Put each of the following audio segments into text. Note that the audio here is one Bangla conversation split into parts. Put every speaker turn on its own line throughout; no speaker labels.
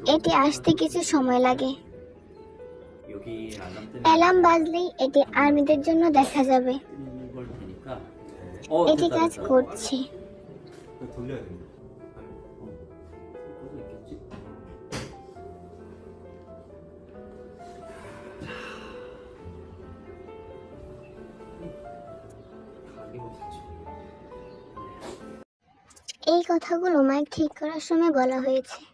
এটি আসতে কিছু সময় লাগে।
여기 알람 뜨면
অ্যালার্ম বাজলেই এটি আর্মিদের জন্য দেখা যাবে।
뜨는 걸 테니까.
এটি কাজ করছে।
돌려야 됩니다.
꺼져 있겠지? 가게 못했지.
এই কথাগুলো মাইক ঠিক করার সময় বলা হয়েছে।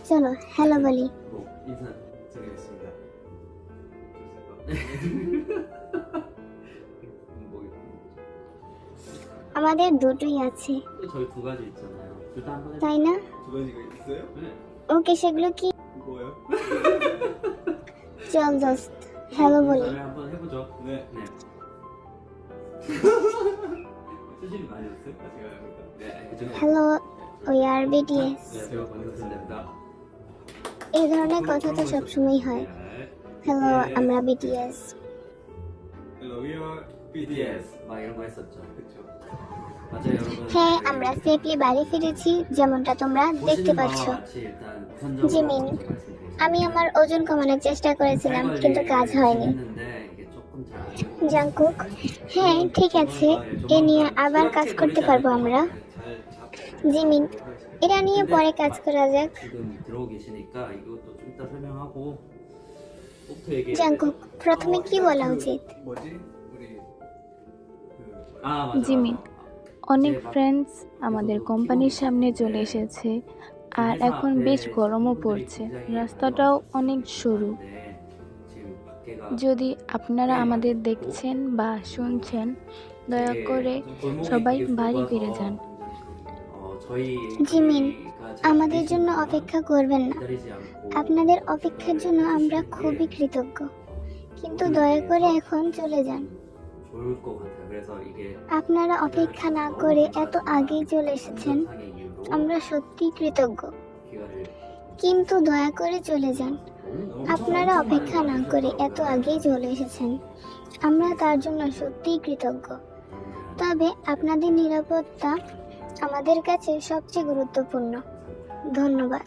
চলো হ্যালো বলি।
뭐 인사.
드리겠습니다.
뭐
আমাদের দুটোই আছে,
또 저희 두 가지 있잖아요. 둘 다 한번 해볼까요?
তাই না?
두 가지가 있어요?
네.
ওকে, সেগুলো কি?
뭐요?
চল দোস্ত হ্যালো বলি।
인사를 한번 해보죠.
네.
네. 수진이 많이 했어요?
제가 해볼까요?
네. 그중에
হ্যালো, উই আর বিটিএস।
네, 제가 먼저 드립니다.
এই ধরনের কথা তো সবসময় হয়।
네.
হ্যালো, আমরা BTS.
Hello, we are
BTS 막 이런 거 했었죠.
그쵸.
맞아요, 여러분.
হ্যাঁ, আমরা সেফলি বাড়ি ফিরেছি, যেমনটা তোমরা দেখতে
보시는 바와
পাচ্ছ।
같이 일단 우선적으로
জিমিন,
먼저 말씀드리겠습니다.
আমি আমার ওজন কমানোর চেষ্টা করেছিলাম, কিন্তু কাজ হয়নি।
했는데 이게 조금 잘 안 되고
জাংকুক, হ্যাঁ ঠিক আছে, এ নিয়ে আবার কাজ করতে পারবো আমরা।
잘 잡고
জিমিন,
하겠습니다.
এটা নিয়ে পরে কাজ করা যাক।
지금 들어오고 계시니까 이것도 좀 이따 설명하고 꼭또 얘기해.
জাংকুক, প্রথমে কি বলা উচিত?
뭐지? 우리
아, 맞아.
জিমিন, অনেক
যে বা-
ফ্রেন্ডস আমাদের কোম্পানির সামনে চলে এসেছে, আর
회사
এখন
앞에
বেশ গরমও
분들이
পড়ছে,
굉장히
রাস্তাটাও অনেক সরু।
많은데 지금 밖에가
যদি আপনারা আমাদের দেখছেন বা শুনছেন, দয়া করে সবাই বাড়ি ফিরে যান।
জিমিন, আমাদের জন্য অপেক্ষা করবেন না। আপনাদের অপেক্ষার জন্য আমরা খুবই কৃতজ্ঞ, কিন্তু দয়া করে এখন চলে যান।
좋을 것 같아요. 그래서 이게
আপনারা অপেক্ষা না করে এত আগেই চলে এসেছেন,
상의 이유로
আমরা সত্যিই কৃতজ্ঞ,
기회를
কিন্তু দয়া করে চলে যান। আপনারা অপেক্ষা না করে এত আগেই চলে এসেছেন, আমরা তার জন্য সত্যিই কৃতজ্ঞ। তবে আপনাদের নিরাপত্তা আমাদের কাছে সবচেয়ে গুরুত্বপূর্ণ। ধন্যবাদ।